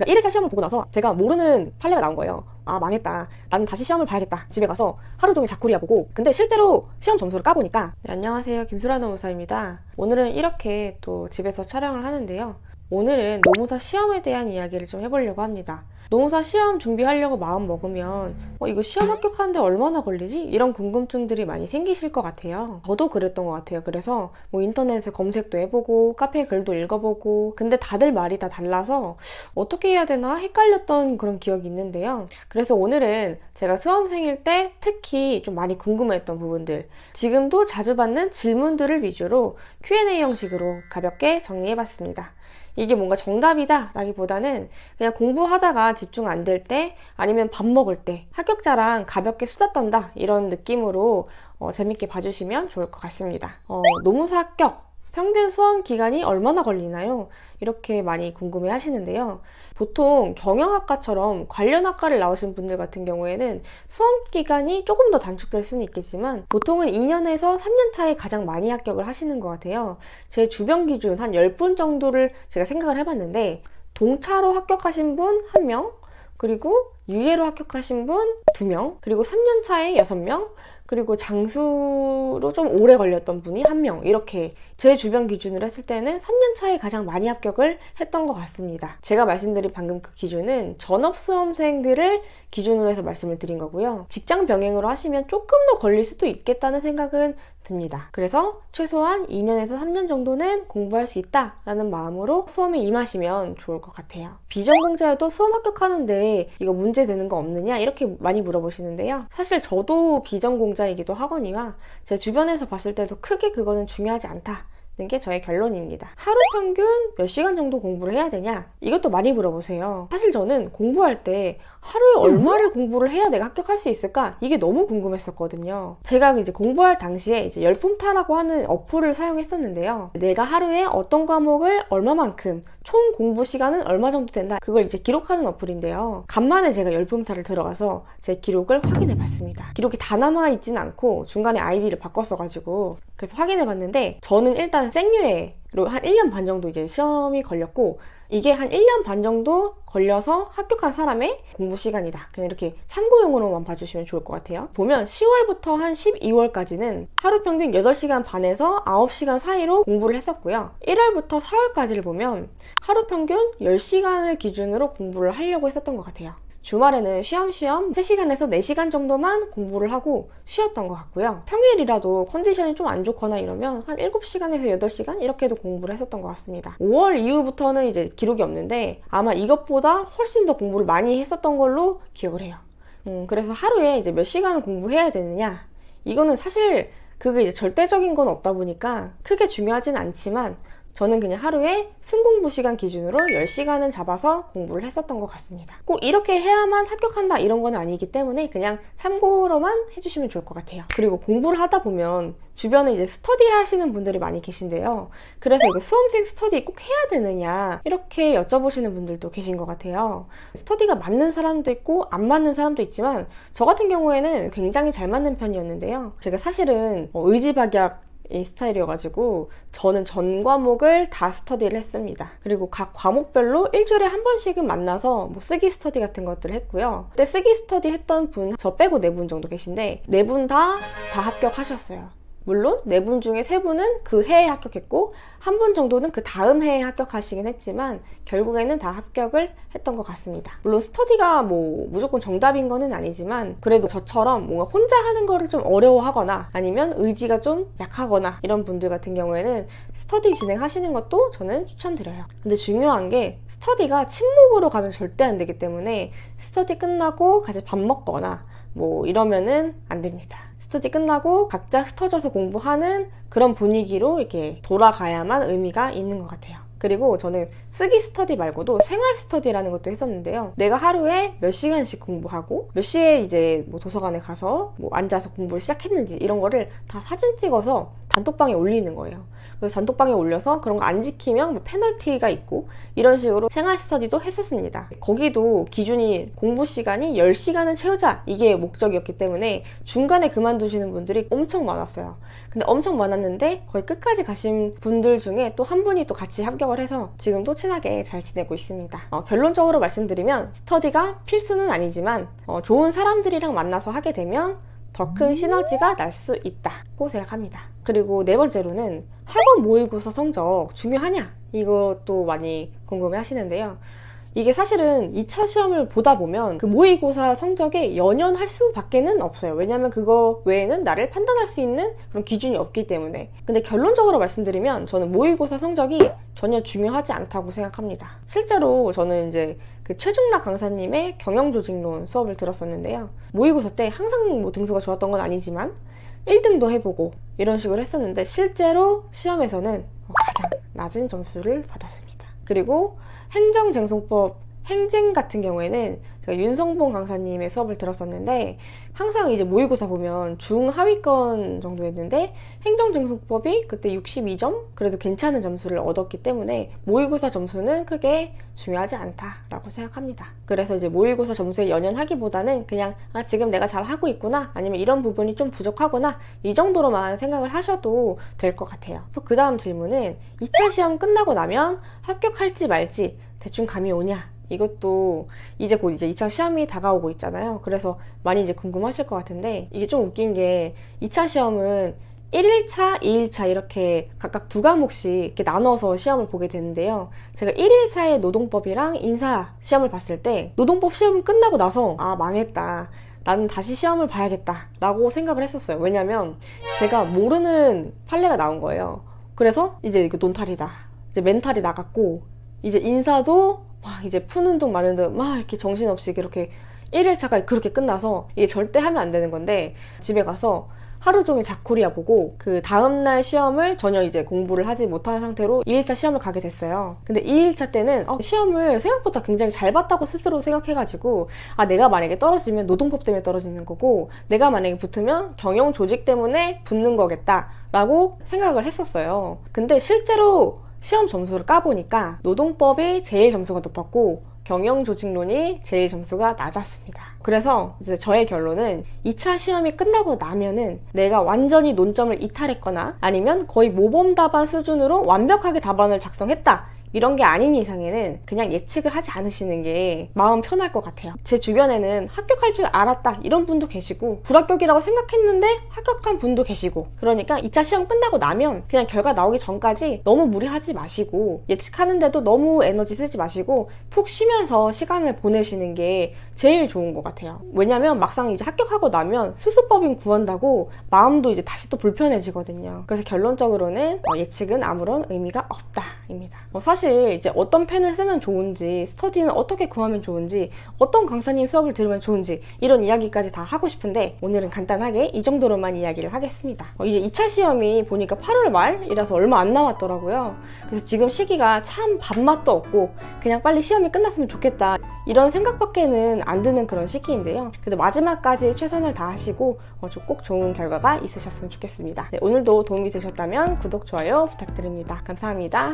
그러니까 1회차 시험을 보고 나서 제가 모르는 판례가 나온 거예요. 아, 망했다. 나는 다시 시험을 봐야겠다. 집에 가서 하루 종일 자쿠리아 보고. 근데 실제로 시험 점수를 까보니까 네, 안녕하세요. 김수라 노무사입니다. 오늘은 이렇게 또 집에서 촬영을 하는데요. 오늘은 노무사 시험에 대한 이야기를 좀 해보려고 합니다. 노무사 시험 준비하려고 마음 먹으면 이거 시험 합격하는데 얼마나 걸리지? 이런 궁금증들이 많이 생기실 것 같아요. 저도 그랬던 것 같아요. 그래서 인터넷에 검색도 해보고 카페 글도 읽어보고 근데 다들 말이 다 달라서 어떻게 해야 되나 헷갈렸던 그런 기억이 있는데요. 그래서 오늘은 제가 수험생일 때 특히 좀 많이 궁금했던 부분들, 지금도 자주 받는 질문들을 위주로 Q&A 형식으로 가볍게 정리해봤습니다. 이게 뭔가 정답이다 라기보다는 그냥 공부하다가 집중 안 될 때 아니면 밥 먹을 때 합격자랑 가볍게 수다 떤다 이런 느낌으로 재밌게 봐주시면 좋을 것 같습니다. 노무사 합격 평균 수험 기간이 얼마나 걸리나요? 이렇게 많이 궁금해 하시는데요. 보통 경영학과처럼 관련 학과를 나오신 분들 같은 경우에는 수험 기간이 조금 더 단축될 수는 있겠지만 보통은 2년에서 3년 차에 가장 많이 합격을 하시는 것 같아요. 제 주변 기준 한 10분 정도를 제가 생각을 해봤는데 동차로 합격하신 분 1명, 그리고 유예로 합격하신 분 2명, 그리고 3년 차에 6명, 그리고 장수로 좀 오래 걸렸던 분이 1명, 이렇게 제 주변 기준으로 했을 때는 3년 차에 가장 많이 합격을 했던 것 같습니다. 제가 말씀드린 방금 그 기준은 전업수험생들을 기준으로 해서 말씀을 드린 거고요. 직장 병행으로 하시면 조금 더 걸릴 수도 있겠다는 생각은 듭니다. 그래서 최소한 2년에서 3년 정도는 공부할 수 있다라는 마음으로 수험에 임하시면 좋을 것 같아요. 비전공자여도 수험 합격하는데 이거 문제 되는 거 없느냐 이렇게 많이 물어보시는데요. 사실 저도 비전공자이기도 하거니와 제 주변에서 봤을 때도 크게 그거는 중요하지 않다 게 저의 결론입니다. 하루 평균 몇 시간 정도 공부를 해야 되냐? 이것도 많이 물어보세요. 사실 저는 공부할 때 하루에 얼마를 공부를 해야 내가 합격할 수 있을까? 이게 너무 궁금했었거든요. 제가 이제 공부할 당시에 이제 열품타라고 하는 어플을 사용했었는데요. 내가 하루에 어떤 과목을 얼마만큼, 총 공부 시간은 얼마 정도 된다. 그걸 이제 기록하는 어플인데요. 간만에 제가 열품타를 들어가서 제 기록을 확인해 봤습니다. 기록이 다 남아있진 않고 중간에 아이디를 바꿨어가지고 그래서 확인해 봤는데 저는 일단 생유예로 한 1년 반 정도 이제 시험이 걸렸고 이게 한 1년 반 정도 걸려서 합격한 사람의 공부 시간이다. 그냥 이렇게 참고용으로만 봐주시면 좋을 것 같아요. 보면 10월부터 한 12월까지는 하루 평균 8시간 반에서 9시간 사이로 공부를 했었고요. 1월부터 4월까지를 보면 하루 평균 10시간을 기준으로 공부를 하려고 했었던 것 같아요. 주말에는 쉬엄쉬엄 3시간에서 4시간 정도만 공부를 하고 쉬었던 것 같고요. 평일이라도 컨디션이 좀 안 좋거나 이러면 한 7시간에서 8시간 이렇게도 공부를 했었던 것 같습니다. 5월 이후부터는 이제 기록이 없는데 아마 이것보다 훨씬 더 공부를 많이 했었던 걸로 기억을 해요. 그래서 하루에 이제 몇 시간을 공부해야 되느냐? 이거는 사실 그게 이제 절대적인 건 없다 보니까 크게 중요하진 않지만 저는 그냥 하루에 순공부 시간 기준으로 10시간은 잡아서 공부를 했었던 것 같습니다. 꼭 이렇게 해야만 합격한다 이런 건 아니기 때문에 그냥 참고로만 해주시면 좋을 것 같아요. 그리고 공부를 하다 보면 주변에 이제 스터디 하시는 분들이 많이 계신데요. 그래서 이거 수험생 스터디 꼭 해야 되느냐 이렇게 여쭤보시는 분들도 계신 것 같아요. 스터디가 맞는 사람도 있고 안 맞는 사람도 있지만 저 같은 경우에는 굉장히 잘 맞는 편이었는데요. 제가 사실은 의지박약 이 스타일이어가지고 저는 전 과목을 다 스터디를 했습니다. 그리고 각 과목별로 일주일에 한 번씩은 만나서 쓰기 스터디 같은 것들을 했고요. 그때 쓰기 스터디 했던 분 저 빼고 4분 정도 계신데 4분 다 합격하셨어요. 물론 4분 중에 3분은 그 해에 합격했고 한 분 정도는 그 다음 해에 합격하시긴 했지만 결국에는 다 합격을 했던 것 같습니다. 물론 스터디가 무조건 정답인 거는 아니지만 그래도 저처럼 뭔가 혼자 하는 거를 좀 어려워하거나 아니면 의지가 좀 약하거나 이런 분들 같은 경우에는 스터디 진행하시는 것도 저는 추천드려요. 근데 중요한 게 스터디가 침묵으로 가면 절대 안 되기 때문에 스터디 끝나고 같이 밥 먹거나 이러면은 안 됩니다. 스터디 끝나고 각자 흩어져서 공부하는 그런 분위기로 이렇게 돌아가야만 의미가 있는 것 같아요. 그리고 저는 쓰기 스터디 말고도 생활 스터디라는 것도 했었는데요. 내가 하루에 몇 시간씩 공부하고 몇 시에 이제 도서관에 가서 앉아서 공부를 시작했는지 이런 거를 다 사진 찍어서 단톡방에 올리는 거예요. 그래서 단톡방에 올려서 그런 거 안 지키면 뭐 페널티가 있고 이런 식으로 생활 스터디도 했었습니다. 거기도 기준이 공부 시간이 10시간은 채우자 이게 목적이었기 때문에 중간에 그만두시는 분들이 엄청 많았어요. 근데 엄청 많았는데 거의 끝까지 가신 분들 중에 또 한 분이 또 같이 합격을 해서 지금도 친하게 잘 지내고 있습니다. 결론적으로 말씀드리면 스터디가 필수는 아니지만 좋은 사람들이랑 만나서 하게 되면 더 큰 시너지가 날 수 있다고 생각합니다. 그리고 네 번째로는 학원 모의고사 성적 중요하냐? 이것도 많이 궁금해 하시는데요. 이게 사실은 2차 시험을 보다 보면 그 모의고사 성적에 연연할 수밖에는 없어요. 왜냐면 그거 외에는 나를 판단할 수 있는 그런 기준이 없기 때문에. 근데 결론적으로 말씀드리면 저는 모의고사 성적이 전혀 중요하지 않다고 생각합니다. 실제로 저는 이제 그 최중락 강사님의 경영조직론 수업을 들었었는데요. 모의고사 때 항상 뭐 등수가 좋았던 건 아니지만 1등도 해보고 이런 식으로 했었는데 실제로 시험에서는 가장 낮은 점수를 받았습니다. 그리고 행정쟁송법 행쟁 같은 경우에는 제가 윤성봉 강사님의 수업을 들었었는데 항상 이제 모의고사 보면 중하위권 정도였는데 행정쟁송법이 그때 62점? 그래도 괜찮은 점수를 얻었기 때문에 모의고사 점수는 크게 중요하지 않다라고 생각합니다. 그래서 이제 모의고사 점수에 연연하기보다는 그냥 지금 내가 잘 하고 있구나 아니면 이런 부분이 좀 부족하구나 이 정도로만 생각을 하셔도 될 것 같아요. 또 그 다음 질문은 2차 시험 끝나고 나면 합격할지 말지 대충 감이 오냐? 이것도 이제 곧 이제 2차 시험이 다가오고 있잖아요. 그래서 많이 이제 궁금하실 것 같은데 이게 좀 웃긴 게 2차 시험은 1일차, 2일차 이렇게 각각 두 과목씩 이렇게 나눠서 시험을 보게 되는데요. 제가 1일차의 노동법이랑 인사 시험을 봤을 때 노동법 시험 끝나고 나서 망했다. 나는 다시 시험을 봐야겠다 라고 생각을 했었어요. 왜냐면 제가 모르는 판례가 나온 거예요. 그래서 이제 이거 논탈이다. 이제 멘탈이 나갔고 이제 인사도 막 이제 푸는 둥 마는 둥 막 이렇게 정신없이 이렇게 1일차가 그렇게 끝나서 이게 절대 하면 안 되는 건데 집에 가서 하루 종일 자코리아 보고 그 다음날 시험을 전혀 이제 공부를 하지 못한 상태로 2일차 시험을 가게 됐어요. 근데 2일차 때는 시험을 생각보다 굉장히 잘 봤다고 스스로 생각해가지고 내가 만약에 떨어지면 노동법 때문에 떨어지는 거고 내가 만약에 붙으면 경영 조직 때문에 붙는 거겠다 라고 생각을 했었어요. 근데 실제로 시험 점수를 까보니까 노동법이 제일 점수가 높았고 경영조직론이 제일 점수가 낮았습니다. 그래서 이제 저의 결론은 2차 시험이 끝나고 나면은 내가 완전히 논점을 이탈했거나 아니면 거의 모범 답안 수준으로 완벽하게 답안을 작성했다. 이런 게 아닌 이상에는 그냥 예측을 하지 않으시는 게 마음 편할 것 같아요. 제 주변에는 합격할 줄 알았다 이런 분도 계시고 불합격이라고 생각했는데 합격한 분도 계시고 그러니까 2차 시험 끝나고 나면 그냥 결과 나오기 전까지 너무 무리하지 마시고 예측하는데도 너무 에너지 쓰지 마시고 푹 쉬면서 시간을 보내시는 게 제일 좋은 것 같아요. 왜냐면 막상 이제 합격하고 나면 수습법인 구한다고 마음도 이제 다시 또 불편해지거든요. 그래서 결론적으로는 예측은 아무런 의미가 없다입니다. 사실 이제 어떤 펜을 쓰면 좋은지 스터디는 어떻게 구하면 좋은지 어떤 강사님 수업을 들으면 좋은지 이런 이야기까지 다 하고 싶은데 오늘은 간단하게 이 정도로만 이야기를 하겠습니다. 이제 2차 시험이 보니까 8월 말이라서 얼마 안 남았더라고요. 그래서 지금 시기가 참 밥맛도 없고 그냥 빨리 시험이 끝났으면 좋겠다 이런 생각밖에는 안 드는 그런 시기인데요. 그래도 마지막까지 최선을 다하시고 꼭 좋은 결과가 있으셨으면 좋겠습니다. 네, 오늘도 도움이 되셨다면 구독, 좋아요 부탁드립니다. 감사합니다.